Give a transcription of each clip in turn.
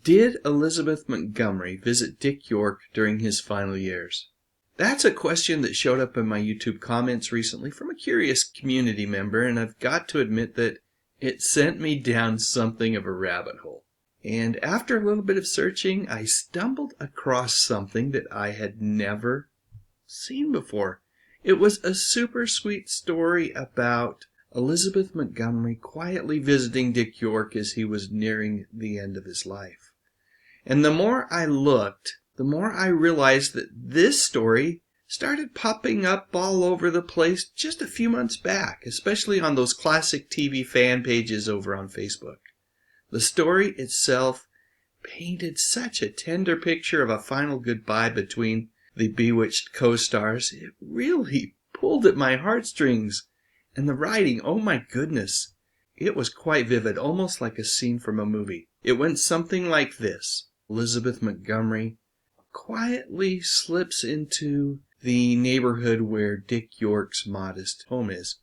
Did Elizabeth Montgomery visit Dick York during his final years? That's a question that showed up in my YouTube comments recently from a curious community member, and I've got to admit that it sent me down something of a rabbit hole. And after a little bit of searching, I stumbled across something that I had never seen before. It was a super sweet story about Elizabeth Montgomery quietly visiting Dick York as he was nearing the end of his life. And the more I looked, the more I realized that this story started popping up all over the place just a few months back, especially on those classic TV fan pages over on Facebook. The story itself painted such a tender picture of a final goodbye between the Bewitched co-stars. It really pulled at my heartstrings. And the writing, oh my goodness, it was quite vivid, almost like a scene from a movie. It went something like this. Elizabeth Montgomery quietly slips into the neighborhood where Dick York's modest home is.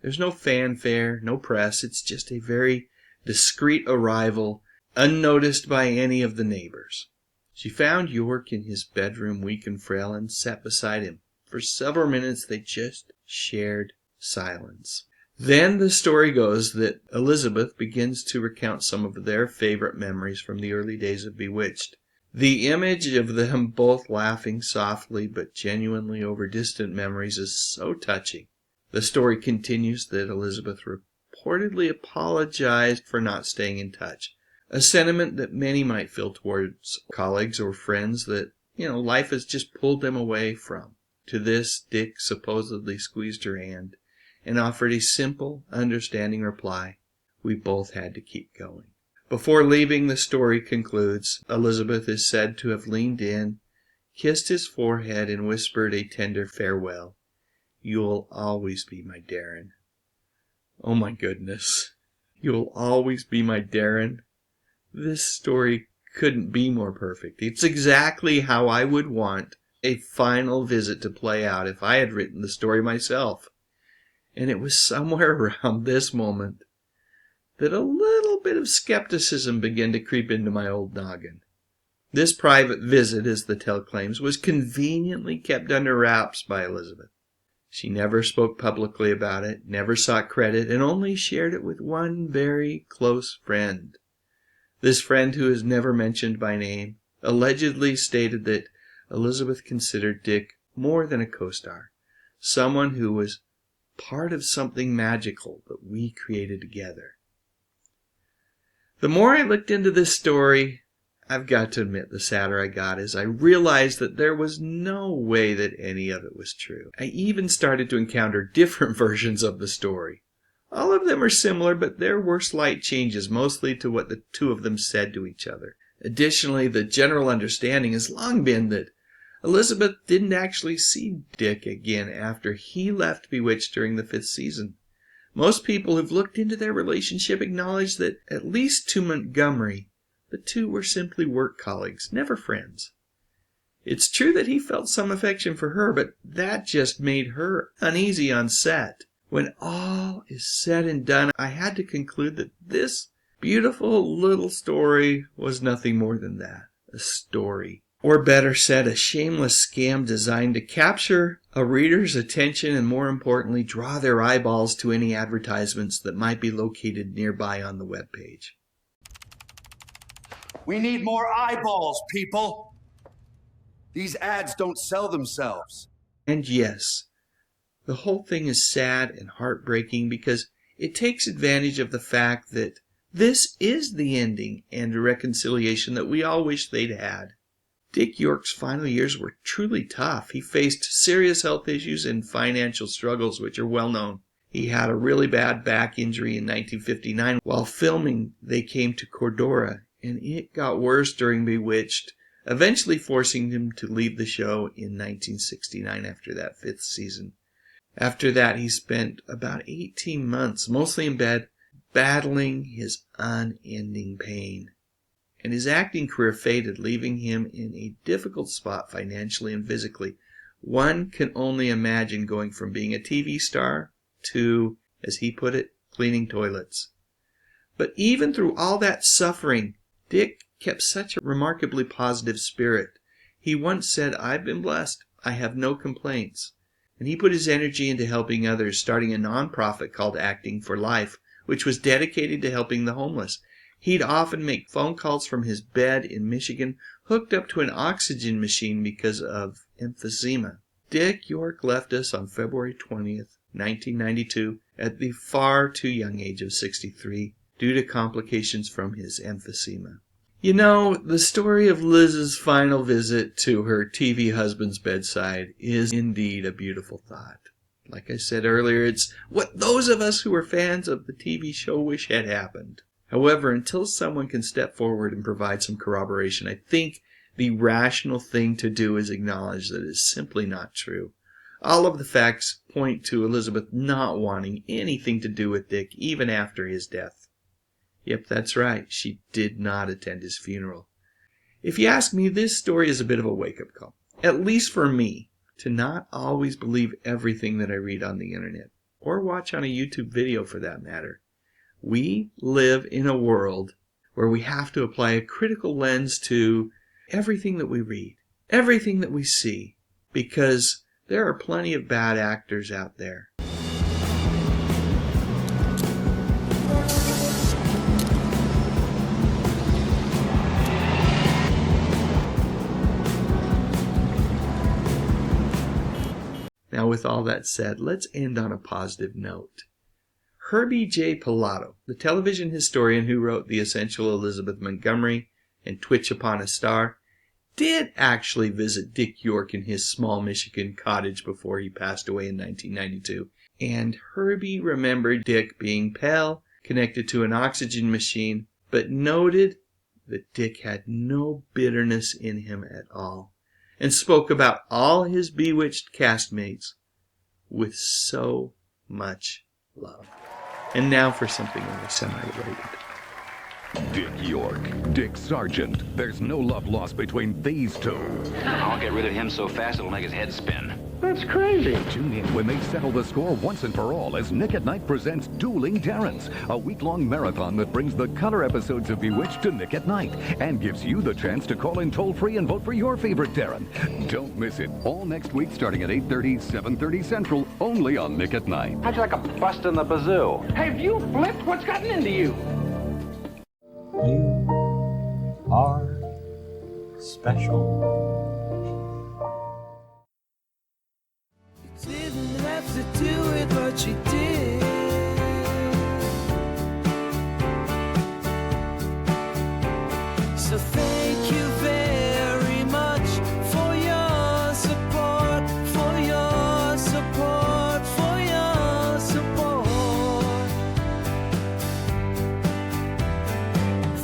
There's no fanfare, no press. It's just a very discreet arrival, unnoticed by any of the neighbors. She found York in his bedroom, weak and frail, and sat beside him. For several minutes they just shared silence. Then the story goes that Elizabeth begins to recount some of their favorite memories from the early days of Bewitched. The image of them both laughing softly but genuinely over distant memories is so touching. The story continues that Elizabeth reportedly apologized for not staying in touch, a sentiment that many might feel towards colleagues or friends that, life has just pulled them away from. To this, Dick supposedly squeezed her hand and offered a simple, understanding reply. We both had to keep going. Before leaving, the story concludes. Elizabeth is said to have leaned in, kissed his forehead, and whispered a tender farewell. You'll always be my Darren. Oh my goodness. You'll always be my Darren. This story couldn't be more perfect. It's exactly how I would want a final visit to play out if I had written the story myself. And it was somewhere around this moment that a little bit of skepticism began to creep into my old noggin. This private visit, as the tale claims, was conveniently kept under wraps by Elizabeth. She never spoke publicly about it, never sought credit, and only shared it with one very close friend. This friend, who is never mentioned by name, allegedly stated that Elizabeth considered Dick more than a co-star, someone who was part of something magical that we created together. The more I looked into this story, I've got to admit the sadder I got as I realized that there was no way that any of it was true. I even started to encounter different versions of the story. All of them are similar, but there were slight changes, mostly to what the two of them said to each other. Additionally, the general understanding has long been that Elizabeth didn't actually see Dick again after he left Bewitched during the 5th season. Most people who've looked into their relationship acknowledge that, at least to Montgomery, the two were simply work colleagues, never friends. It's true that he felt some affection for her, but that just made her uneasy on set. When all is said and done, I had to conclude that this beautiful little story was nothing more than that, a story. Or better said, a shameless scam designed to capture a reader's attention and, more importantly, draw their eyeballs to any advertisements that might be located nearby on the webpage. We need more eyeballs, people. These ads don't sell themselves. And yes, the whole thing is sad and heartbreaking because it takes advantage of the fact that this is the ending and reconciliation that we all wish they'd had. Dick York's final years were truly tough. He faced serious health issues and financial struggles, which are well known. He had a really bad back injury in 1959. While filming, they came to Cordora, and it got worse during Bewitched, eventually forcing him to leave the show in 1969 after that 5th season. After that, he spent about 18 months, mostly in bed, battling his unending pain. And his acting career faded, leaving him in a difficult spot financially and physically. One can only imagine going from being a TV star to, as he put it, cleaning toilets. But even through all that suffering, Dick kept such a remarkably positive spirit. He once said, "I've been blessed. I have no complaints." And he put his energy into helping others, starting a nonprofit called Acting for Life, which was dedicated to helping the homeless. He'd often make phone calls from his bed in Michigan, hooked up to an oxygen machine because of emphysema. Dick York left us on February 20th, 1992, at the far too young age of 63, due to complications from his emphysema. You know, the story of Liz's final visit to her TV husband's bedside is indeed a beautiful thought. Like I said earlier, it's what those of us who are fans of the TV show wish had happened. However, until someone can step forward and provide some corroboration, I think the rational thing to do is acknowledge that it's simply not true. All of the facts point to Elizabeth not wanting anything to do with Dick even after his death. Yep, that's right. She did not attend his funeral. If you ask me, this story is a bit of a wake-up call, at least for me, to not always believe everything that I read on the internet, or watch on a YouTube video for that matter. We live in a world where we have to apply a critical lens to everything that we read, everything that we see, because there are plenty of bad actors out there. Now, with all that said, let's end on a positive note. Herbie J. Pilato, the television historian who wrote The Essential Elizabeth Montgomery and Twitch Upon a Star, did actually visit Dick York in his small Michigan cottage before he passed away in 1992. And Herbie remembered Dick being pale, connected to an oxygen machine, but noted that Dick had no bitterness in him at all, and spoke about all his Bewitched castmates with so much love. And now for something only semi-related. Dick York, Dick Sargent. There's no love lost between these two. I'll get rid of him so fast it'll make his head spin. That's crazy. Tune in when they settle the score once and for all as Nick at Night presents Dueling Darrens, a week-long marathon that brings the color episodes of Bewitched to Nick at Night and gives you the chance to call in toll-free and vote for your favorite Darren. Don't miss it. All next week starting at 8:30, 7:30 Central, only on Nick at Night. How'd you like a bust in the bazoo? Have you flipped? What's gotten into you? You are special. You didn't have to do it, but you did. So thank you very much for your support, for your support, for your support.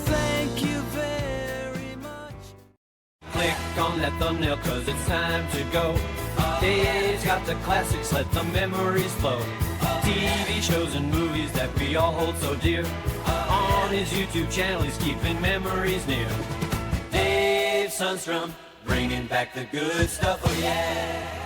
Thank you very much. Click on that thumbnail 'cause it's time to go. Dave's got the classics, let the memories flow. TV shows and movies that we all hold so dear. On his YouTube channel, he's keeping memories near. Dave Sundstrom, bringing back the good stuff, oh yeah.